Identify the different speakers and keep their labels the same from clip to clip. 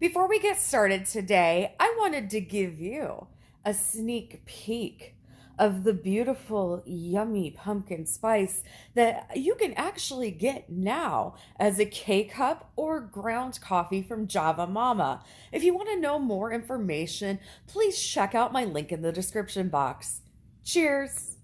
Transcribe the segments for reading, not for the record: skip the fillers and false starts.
Speaker 1: Before we get started today, I wanted to give you a sneak peek of the beautiful, yummy pumpkin spice that you can actually get now as a K-cup or ground coffee from Java Mama. If you want to know more information, please check out my link in the description box. Cheers!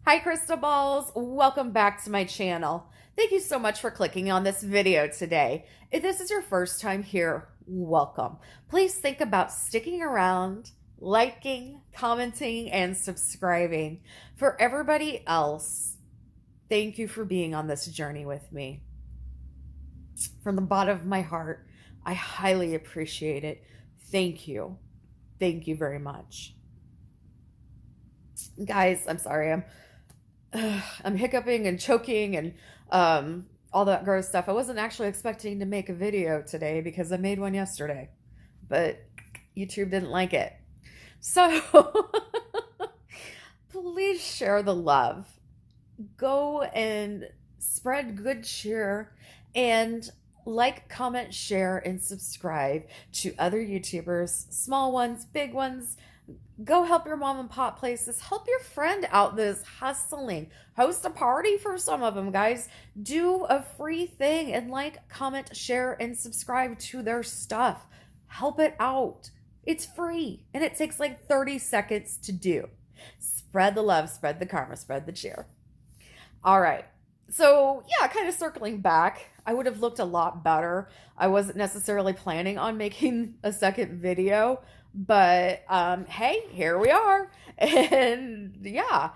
Speaker 1: Hi, Crystal Balls. Welcome back to my channel. Thank you so much for clicking on this video today. If this is your first time here, welcome. Please think about sticking around, liking, commenting, and subscribing. For everybody else, thank you for being on this journey with me. From the bottom of my heart, I highly appreciate it. Thank you. Thank you very much. Guys, I'm sorry. I'm hiccuping and choking and all that gross stuff. I wasn't actually expecting to make a video today because I made one yesterday, but YouTube didn't like it. So please share the love. Go and spread good cheer and like, comment, share, and subscribe to other YouTubers, small ones, big ones. Go help your mom and pop places. Help your friend out that's hustling. Host a party for some of them, guys. Do a free thing and like, comment, share, and subscribe to their stuff. Help it out. It's free and it takes like 30 seconds to do. Spread the love, spread the karma, spread the cheer. All right. So yeah, kind of circling back, I would have looked a lot better. I wasn't necessarily planning on making a second video, but hey, here we are. And yeah,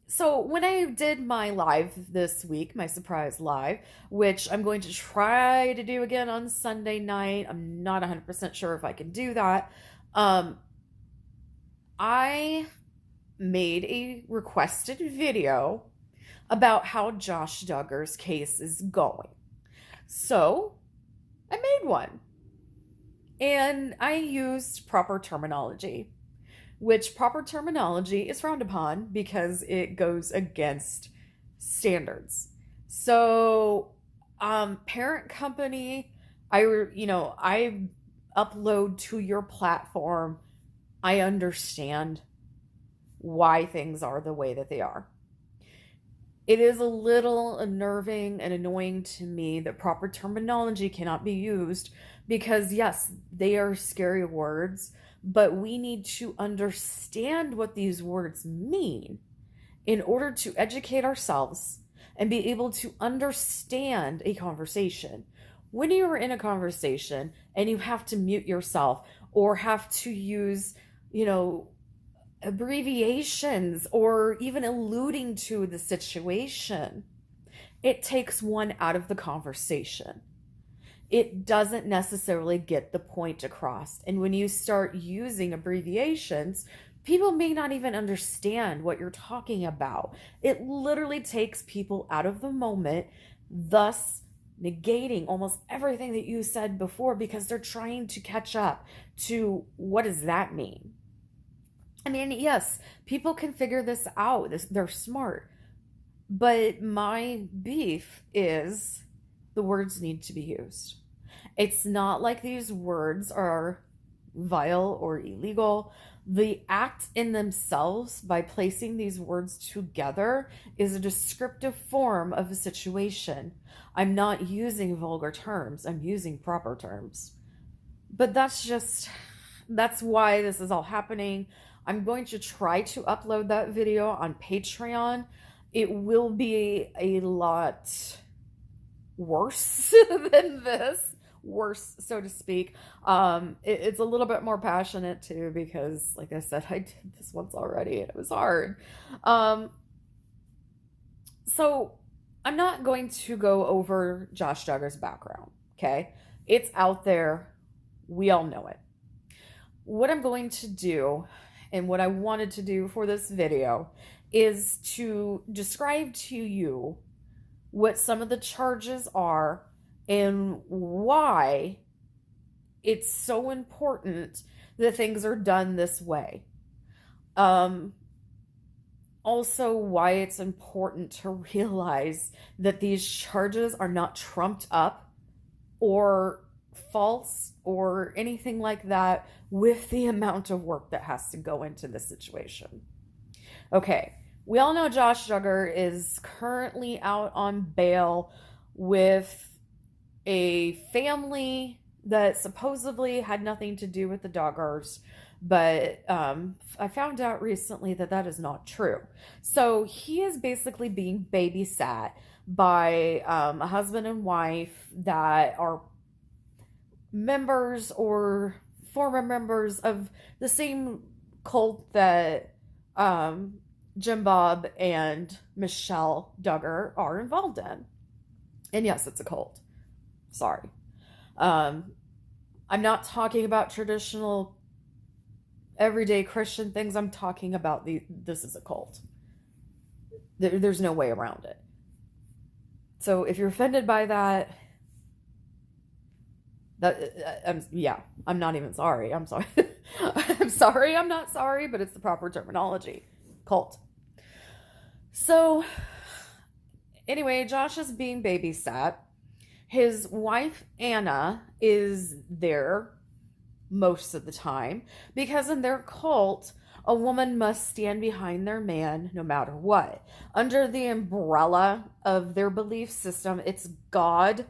Speaker 1: so when I did my live this week, my surprise live, which I'm going to try to do again on Sunday night, I'm not 100% sure if I can do that. I made a requested video about how Josh Duggar's case is going. So I made one. And I used proper terminology, which proper terminology is frowned upon because it goes against standards. So, parent company, I upload to your platform. I understand why things are the way that they are. It is a little unnerving and annoying to me that proper terminology cannot be used because, yes, they are scary words, but we need to understand what these words mean in order to educate ourselves and be able to understand a conversation. When you are in a conversation and you have to mute yourself or have to use, abbreviations or even alluding to the situation, it takes one out of the conversation. It doesn't necessarily get the point across. And when you start using abbreviations, people may not even understand what you're talking about. It literally takes people out of the moment, thus negating almost everything that you said before because they're trying to catch up to what does that mean? I mean, yes, people can figure this out. They're smart. But my beef is the words need to be used. It's not like these words are vile or illegal. The act in themselves, by placing these words together, is a descriptive form of a situation. I'm not using vulgar terms, I'm using proper terms. But that's why this is all happening. I'm going to try to upload that video on Patreon. It will be a lot worse than this. Worse, so to speak. It's a little bit more passionate too because, like I said, I did this once already and it was hard. So I'm not going to go over Josh Duggar's background, okay? It's out there. We all know it. What I'm going to do and what I wanted to do for this video is to describe to you what some of the charges are and why it's so important that things are done this way. Um, Also, why it's important to realize that these charges are not trumped up or false or anything like that with the amount of work that has to go into the situation. Okay, we all know Josh Duggar is currently out on bail with a family that supposedly had nothing to do with the Duggars, but I found out recently that that is not true. So he is basically being babysat by a husband and wife that are members or former members of the same cult that Jim Bob and Michelle Duggar are involved in. And yes, it's a cult. Sorry. Um, I'm not talking about traditional everyday Christian things. I'm talking about this is a cult. There's no way around it. So if you're offended by that, I'm not even sorry. I'm sorry. I'm sorry. I'm not sorry, but it's the proper terminology. Cult. So anyway, Josh is being babysat. His wife Anna is there most of the time because in their cult, a woman must stand behind their man no matter what. Under the umbrella of their belief system, it's God,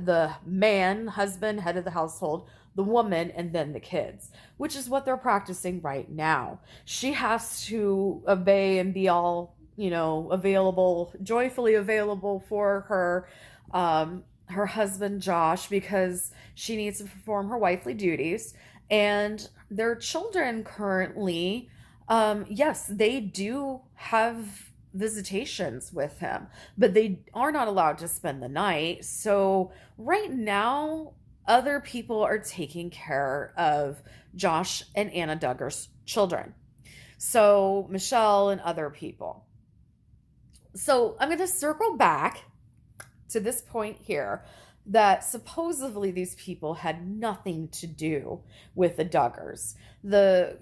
Speaker 1: the man, husband, head of the household, the woman, and then the kids, which is what they're practicing right now. She has to obey and be all, available, joyfully available for her husband Josh because she needs to perform her wifely duties. And their children currently, yes, they do have visitations with him, but they are not allowed to spend the night. So right now, other people are taking care of Josh and Anna Duggar's children. So Michelle and other people. So I'm going to circle back to this point here that supposedly these people had nothing to do with the Duggars. The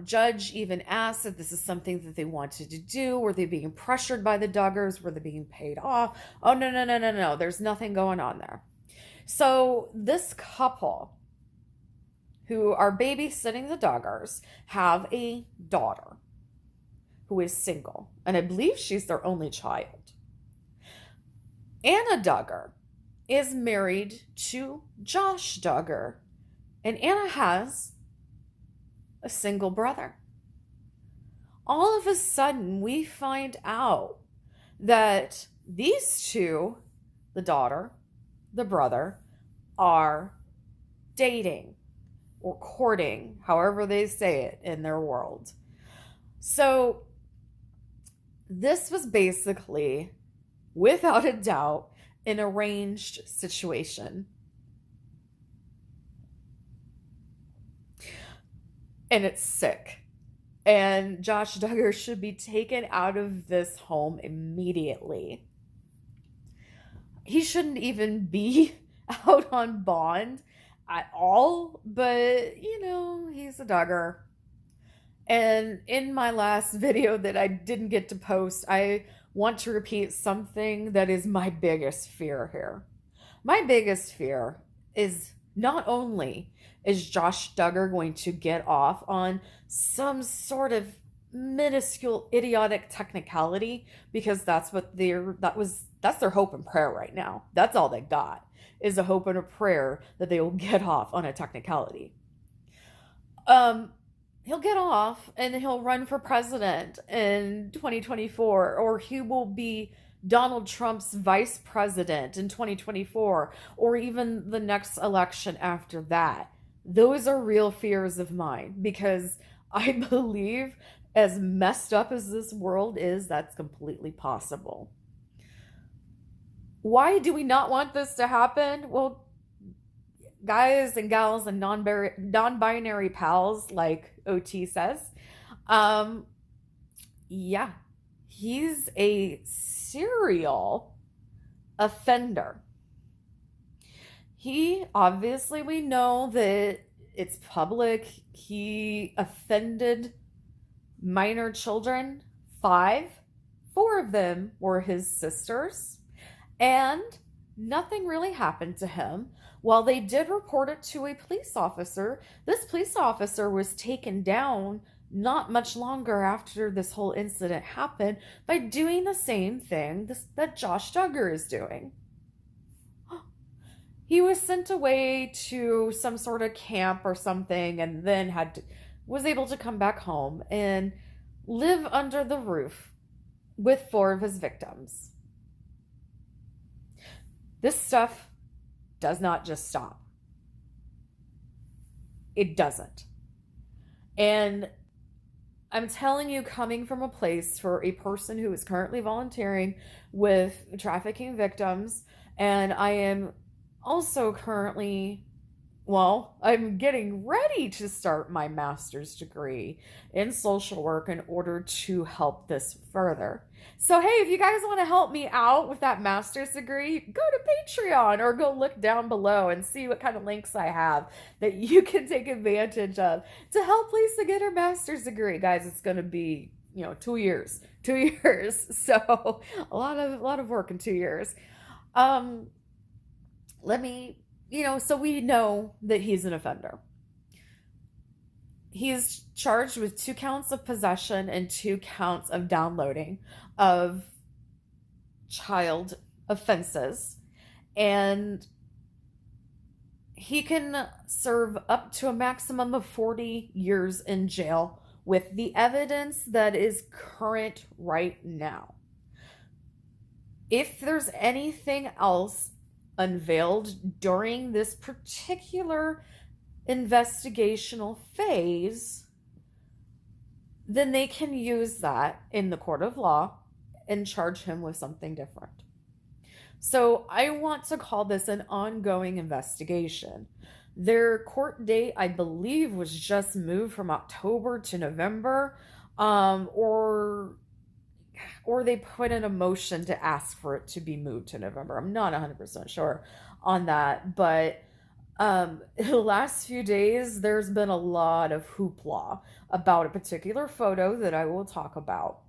Speaker 1: judge even asked if this is something that they wanted to do. Were they being pressured by the Duggars? Were they being paid off? Oh, no, no, no, no, no. There's nothing going on there. So this couple who are babysitting the Duggars have a daughter who is single. And I believe she's their only child. Anna Duggar is married to Josh Duggar, and Anna has a single brother. All of a sudden, we find out that these two, the daughter, the brother, are dating or courting, however they say it in their world. So this was basically, without a doubt, an arranged situation. And it's sick. And Josh Duggar should be taken out of this home immediately. He shouldn't even be out on bond at all, but he's a Duggar. And in my last video that I didn't get to post, I want to repeat something that is my biggest fear here. My biggest fear is not only is Josh Duggar going to get off on some sort of minuscule idiotic technicality, because that's their hope and prayer right now. That's all they got, is a hope and a prayer that they will get off on a technicality. He'll get off and he'll run for president in 2024, or he will be Donald Trump's vice president in 2024, or even the next election after that. Those are real fears of mine, because I believe, as messed up as this world is, that's completely possible. Why do we not want this to happen? Well, guys and gals and non-binary pals, like OT says, yeah, he's a serial offender. He, obviously, we know that it's public, he offended minor children, 5. 4 of them were his sisters, and nothing really happened to him. While they did report it to a police officer, this police officer was taken down not much longer after this whole incident happened by doing the same thing that Josh Duggar is doing. He was sent away to some sort of camp or something, and then was able to come back home and live under the roof with 4 of his victims. This stuff does not just stop. It doesn't. And I'm telling you, coming from a place for a person who is currently volunteering with trafficking victims, and I am also currently, I'm getting ready to start my master's degree in social work in order to help this further. So, hey, if you guys want to help me out with that master's degree, go to Patreon or go look down below and see what kind of links I have that you can take advantage of to help Lisa get her master's degree. Guys, it's going to be, 2 years. 2 years. So, a lot of work in 2 years. So we know that he's an offender. He's charged with 2 counts of possession and 2 counts of downloading of child offenses. And he can serve up to a maximum of 40 years in jail with the evidence that is current right now. If there's anything else unveiled during this particular investigational phase, then they can use that in the court of law and charge him with something different. So I want to call this an ongoing investigation. Their court date, I believe, was just moved from October to November, or they put in a motion to ask for it to be moved to November. I'm not 100% sure on that, but in the last few days, there's been a lot of hoopla about a particular photo that I will talk about.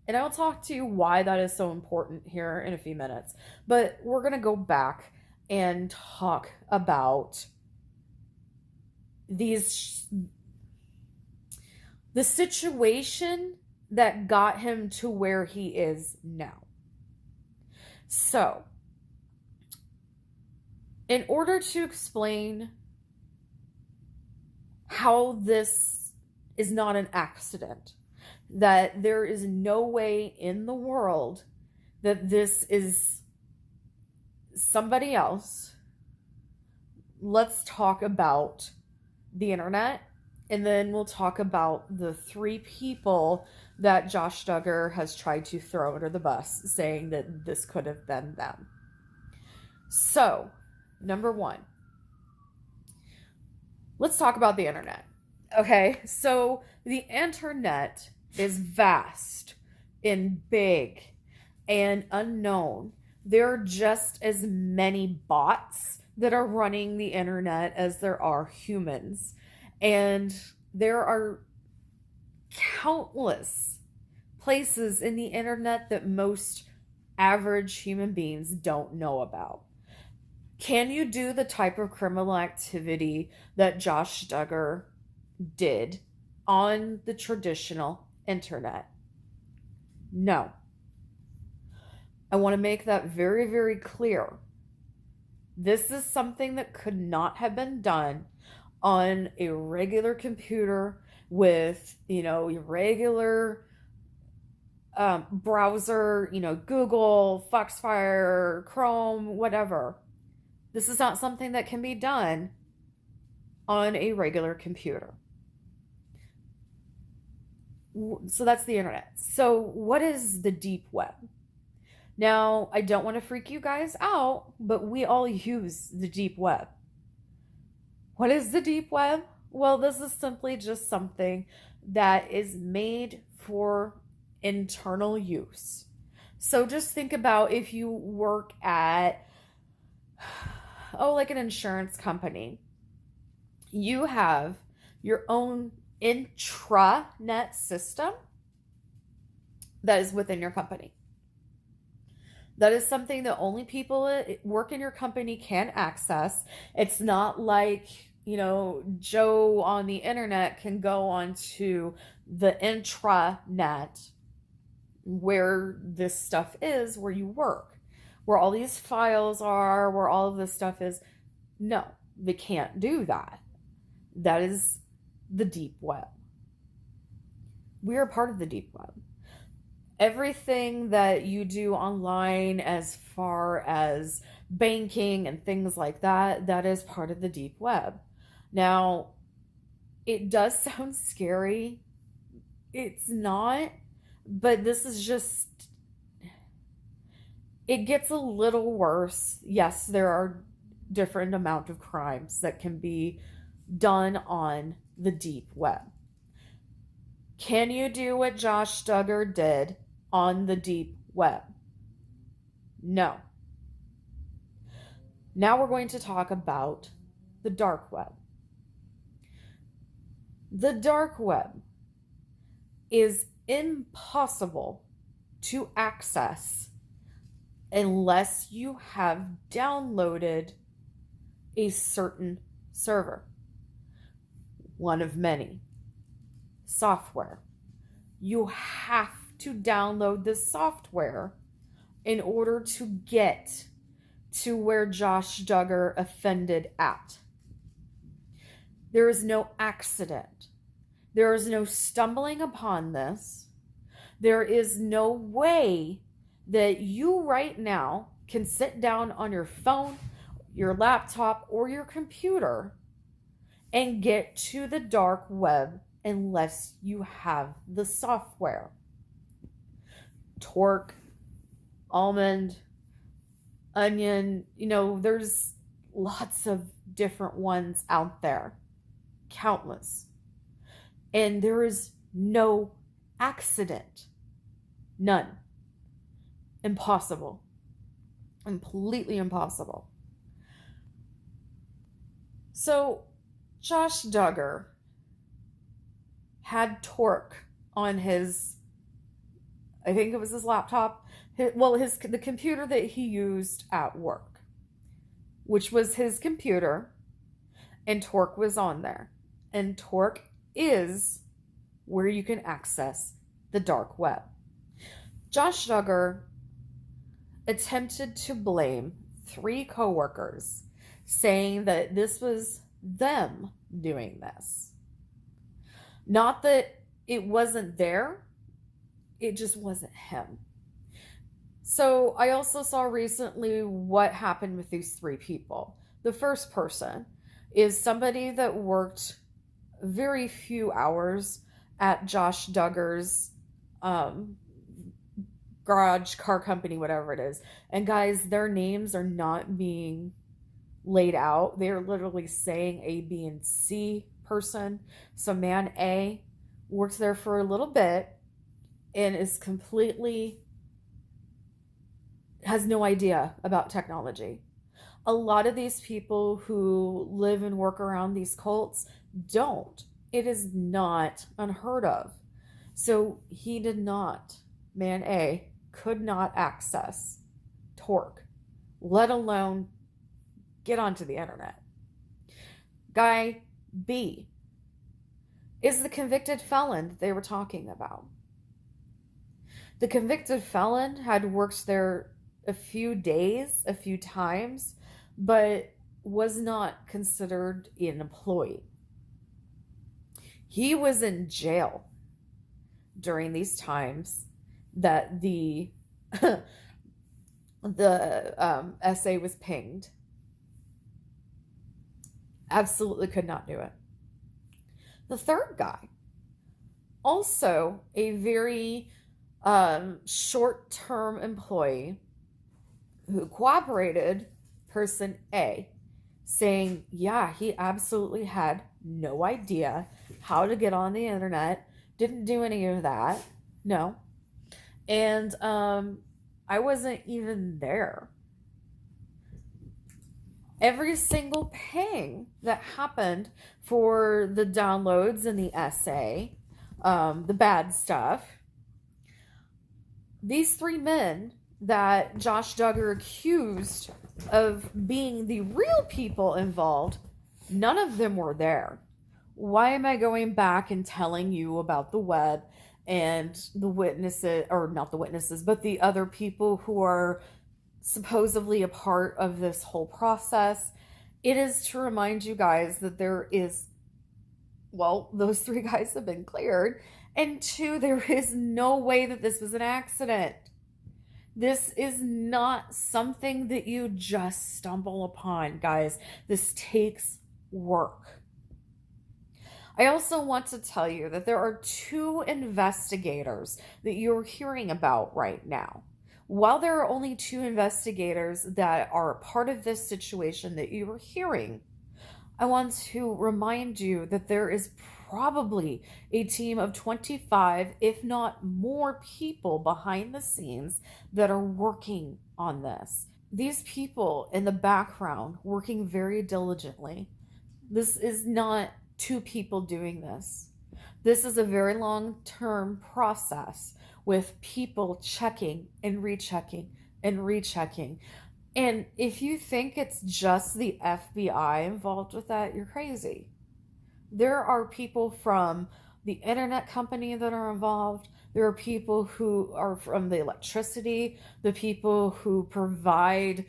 Speaker 1: And I will talk to you why that is so important here in a few minutes. But we're going to go back and talk about the situation that got him to where he is now. So, in order to explain how this is not an accident, that there is no way in the world that this is somebody else, let's talk about the internet, and then we'll talk about the 3 people that Josh Duggar has tried to throw under the bus, saying that this could have been them. So, number 1, let's talk about the internet. Okay, so the internet is vast and big and unknown. There are just as many bots that are running the internet as there are humans. And there are countless places in the internet that most average human beings don't know about. Can you do the type of criminal activity that Josh Duggar did on the traditional internet? No. I want to make that very, very clear. This is something that could not have been done on a regular computer with, your regular browser, Google, Foxfire, Chrome, whatever. This is not something that can be done on a regular computer. So that's the internet. So what is the deep web? Now, I don't want to freak you guys out, but we all use the deep web. What is the deep web? Well, this is simply just something that is made for internal use. So just think about if you work at, like an insurance company. You have your own intranet system that is within your company. That is something that only people that work in your company can access. It's not like, Joe on the internet can go onto the intranet where this stuff is, where you work, where all these files are, where all of this stuff is. No, they can't do that. That is the deep web. We are part of the deep web. Everything that you do online as far as banking and things like that, that is part of the deep web. Now, it does sound scary. It's not, but this is just, it gets a little worse. Yes, there are different amount of crimes that can be done on the deep web. Can you do what Josh Duggar did on the deep web? No. Now we're going to talk about the dark web. The dark web is impossible to access unless you have downloaded a certain server. One of many. Software. You have to download this software in order to get to where Josh Duggar offended at. There is no accident. There is no stumbling upon this. There is no way that you right now can sit down on your phone, your laptop, or your computer and get to the dark web unless you have the software. Torque, Almond, Onion, there's lots of different ones out there. Countless. And there is no accident. None. Impossible. Completely impossible. So, Josh Duggar had Torque on his, I think it was his laptop, the computer that he used at work, which was his computer, and Torque was on there. And Torque is where you can access the dark web. Josh Duggar attempted to blame 3 coworkers, saying that this was them doing this. Not that it wasn't there, it just wasn't him. So I also saw recently what happened with these 3 people. The first person is somebody that worked very few hours at Josh Duggar's garage, car company, whatever it is. And guys, their names are not being laid out. They're literally saying A, B, and C person. So man A worked there for a little bit and is completely, has no idea about technology. A lot of these people who live and work around these cults don't. It is not unheard of. So he did not, man A, could not access Torque, let alone get onto the internet. Guy B is the convicted felon that they were talking about. The convicted felon had worked there a few days, a few times, but was not considered an employee. He was in jail during these times that the essay was pinged. Absolutely could not do it. The third guy, also a very short-term employee who cooperated, person A, saying, yeah, he absolutely had no idea how to get on the internet, didn't do any of that, no. And I wasn't even there. every single ping that happened for the downloads and the essay, the bad stuff, these three men that Josh Duggar accused of being the real people involved, none of them were there. Why am I going back and telling you about the web and the witnesses, or not the witnesses, but the other people who are supposedly a part of this whole process? It is to remind you guys that there is, well, those three guys have been cleared, and two, there is no way that this was an accident. This is not something that you just stumble upon, guys. This takes work. I also want to tell you that there are two investigators that you're hearing about right now. While there are only two investigators that are a part of this situation that you are hearing, I want to remind you that there is probably a team of 25, if not more, people behind the scenes that are working on this. These people in the background working very diligently. This is not two people doing this. This is a very long-term process with people checking and rechecking and rechecking. And if you think it's just the FBI involved with that, you're crazy. There are people from the internet company that are involved. There are people who are from the electricity, the people who provide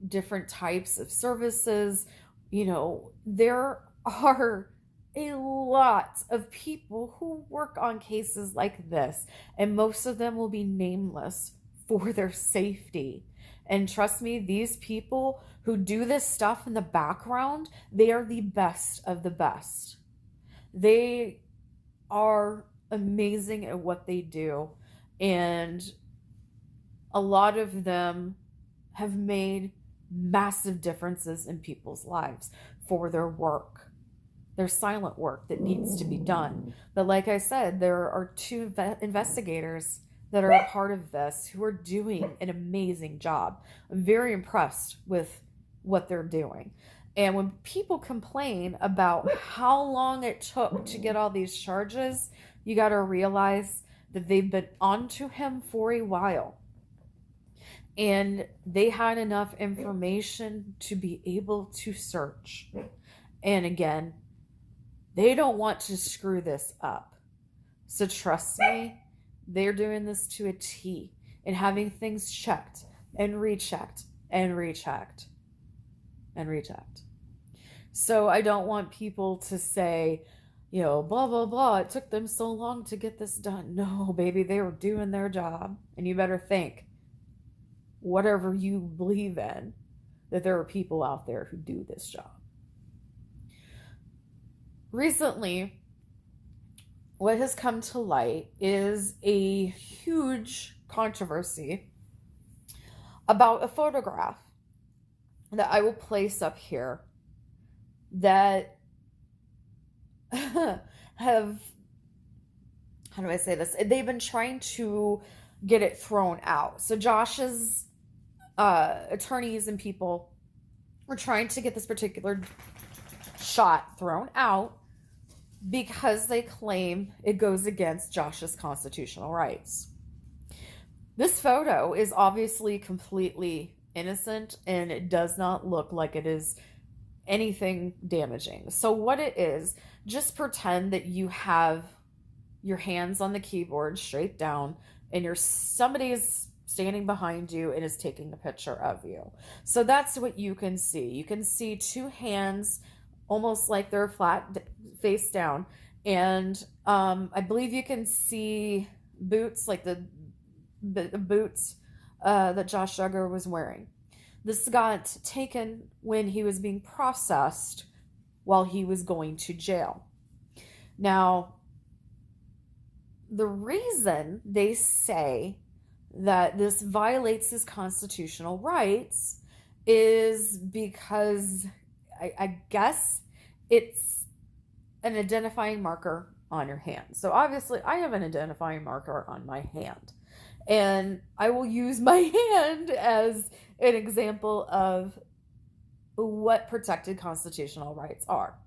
Speaker 1: different types of services. You know, there are a lot of people who work on cases like this, and most of them will be nameless for their safety. And trust me, these people who do this stuff in the background, they are the best of the best. They are amazing at what they do, and a lot of them have made massive differences in people's lives for their work, their silent work that needs to be done. But like I said, there are two investigators that are a part of this who are doing an amazing job. I'm very impressed with what they're doing. And when people complain about how long it took to get all these charges, you got to realize that they've been onto him for a while. And they had enough information to be able to search. And again, they don't want to screw this up. So trust me, they're doing this to a T and having things checked and rechecked and rechecked and rechecked. So I don't want people to say, you know, blah, blah, blah, it took them so long to get this done. No, baby, they were doing their job. And you better think, whatever you believe in, that there are people out there who do this job. Recently, what has come to light is a huge controversy about a photograph that I will place up here that have, how do I say this? They've been trying to get it thrown out. So Josh's attorneys and people were trying to get this particular shot thrown out because they claim it goes against Josh's constitutional rights. This photo is obviously completely innocent, and it does not look like it is anything damaging. So what it is, just pretend that you have your hands on the keyboard straight down, and somebody's standing behind you and is taking a picture of you. So that's what you can see. You can see two hands almost like they're flat face down, and I believe you can see boots, like the boots that Josh Duggar was wearing. This got taken when he was being processed while he was going to jail. Now, the reason they say that this violates his constitutional rights is because I guess it's an identifying marker on your hand. So obviously I have an identifying marker on my hand, and I will use my hand as an example of what protected constitutional rights are.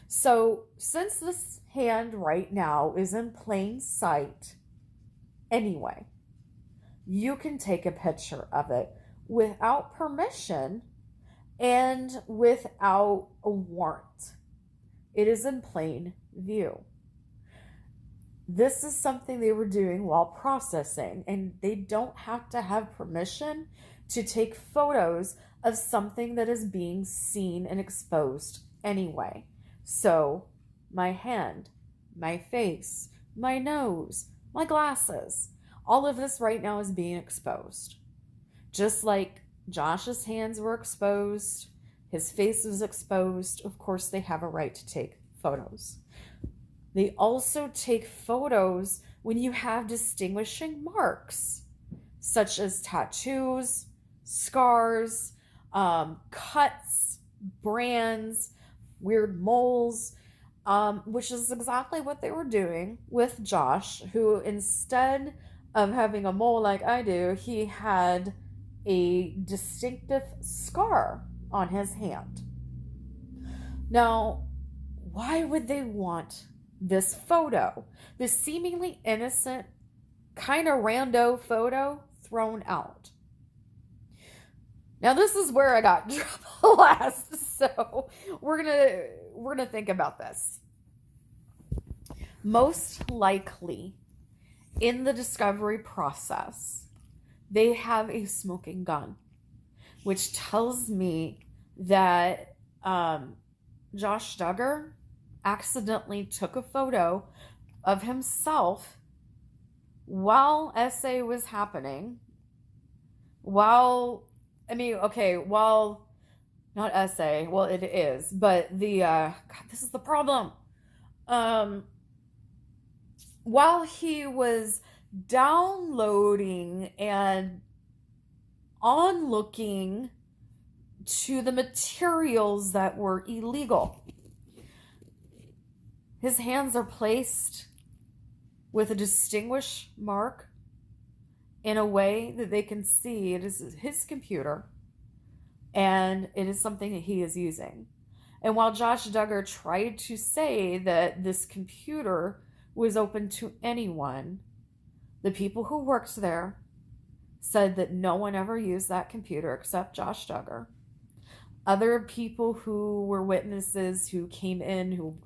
Speaker 1: So, since this hand right now is in plain sight anyway, you can take a picture of it without permission and without a warrant. It is in plain view. This is something they were doing while processing, and they don't have to have permission to take photos of something that is being seen and exposed anyway. So, my hand, my face, my nose, my glasses, all of this right now is being exposed. Just like Josh's hands were exposed, his face was exposed, of course they have a right to take photos. They also take photos when you have distinguishing marks, such as tattoos, scars, cuts, brands, weird moles, which is exactly what they were doing with Josh, who instead of having a mole like I do, he had a distinctive scar on his hand. Now, why would they want this photo, this seemingly innocent, kind of rando photo, thrown out? Now, this is where I got in trouble last, so we're gonna think about this. Most likely, in the discovery process, they have a smoking gun, which tells me that Josh Duggar accidentally took a photo of himself while SA was happening. While not SA, well, it is, but God, this is the problem. While he was downloading and onlooking to the materials that were illegal, his hands are placed with a distinguished mark in a way that they can see it is his computer and it is something that he is using. And while Josh Duggar tried to say that this computer was open to anyone, the people who worked there said that no one ever used that computer except Josh Duggar. Other people who were witnesses who came in, who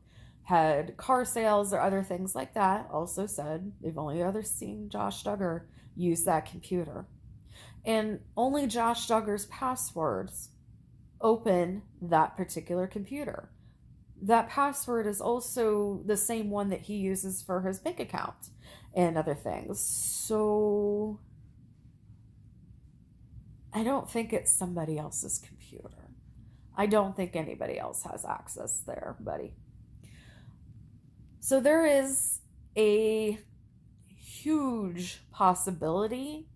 Speaker 1: had car sales or other things like that, also said they've only ever seen Josh Duggar use that computer. And only Josh Duggar's passwords open that particular computer. That password is also the same one that he uses for his bank account and other things. So I don't think it's somebody else's computer. I don't think anybody else has access there, buddy. So there is a huge possibility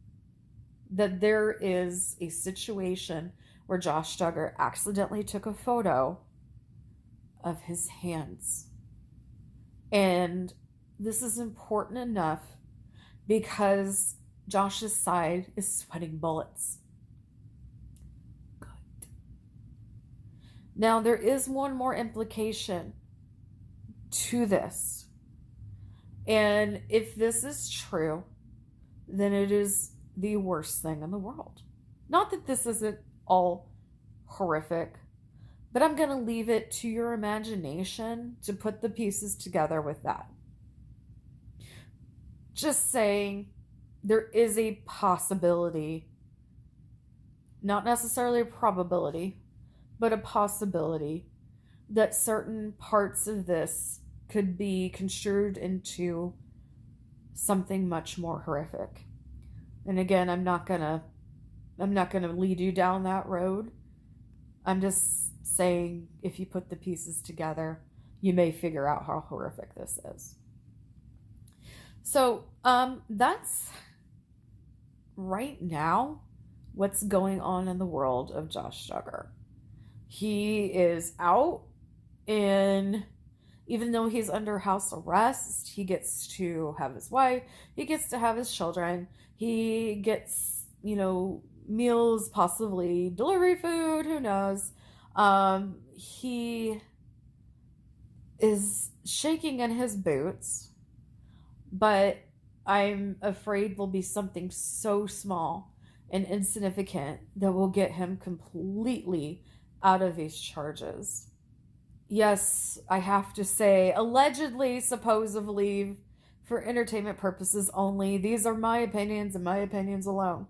Speaker 1: that there is a situation where Josh Duggar accidentally took a photo of his hands. And this is important enough because Josh's side is sweating bullets. Good. Now, there is one more implication to this. And if this is true, then it is the worst thing in the world. Not that this isn't all horrific, but I'm going to leave it to your imagination to put the pieces together with that. Just saying, there is a possibility, not necessarily a probability, but a possibility that certain parts of this could be construed into something much more horrific. And again, I'm not gonna lead you down that road. I'm just saying, if you put the pieces together, you may figure out how horrific this is. So, that's right now what's going on in the world of Josh Duggar. He is out, and even though he's under house arrest, he gets to have his wife, he gets to have his children, he gets, meals, possibly delivery food, who knows. He is shaking in his boots, but I'm afraid will be something so small and insignificant that will get him completely out of these charges. Yes, I have to say, allegedly, supposedly, for entertainment purposes only. These are my opinions and my opinions alone.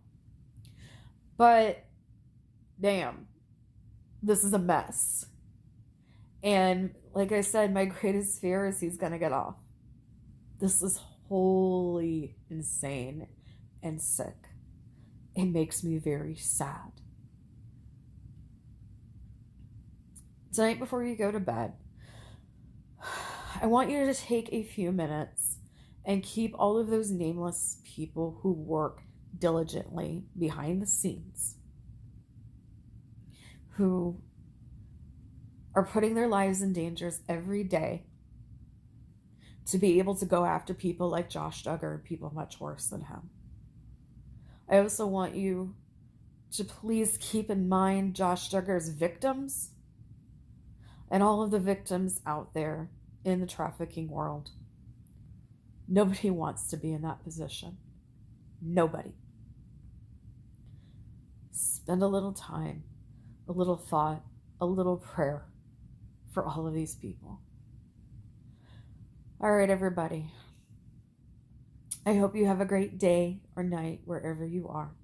Speaker 1: But, damn, this is a mess. And, like I said, my greatest fear is he's going to get off. This is wholly insane and sick. It makes me very sad. Tonight, before you go to bed, I want you to take a few minutes and keep all of those nameless people who work diligently behind the scenes, who are putting their lives in dangers every day to be able to go after people like Josh Duggar and people much worse than him. I also want you to please keep in mind Josh Duggar's victims and all of the victims out there in the trafficking world. Nobody wants to be in that position. Nobody. Spend a little time, a little thought, a little prayer for all of these people. All right, everybody. I hope you have a great day or night wherever you are.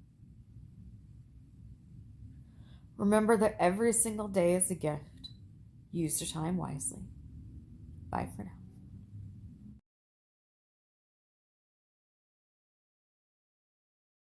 Speaker 1: Remember that every single day is a gift. Use your time wisely. Bye for now.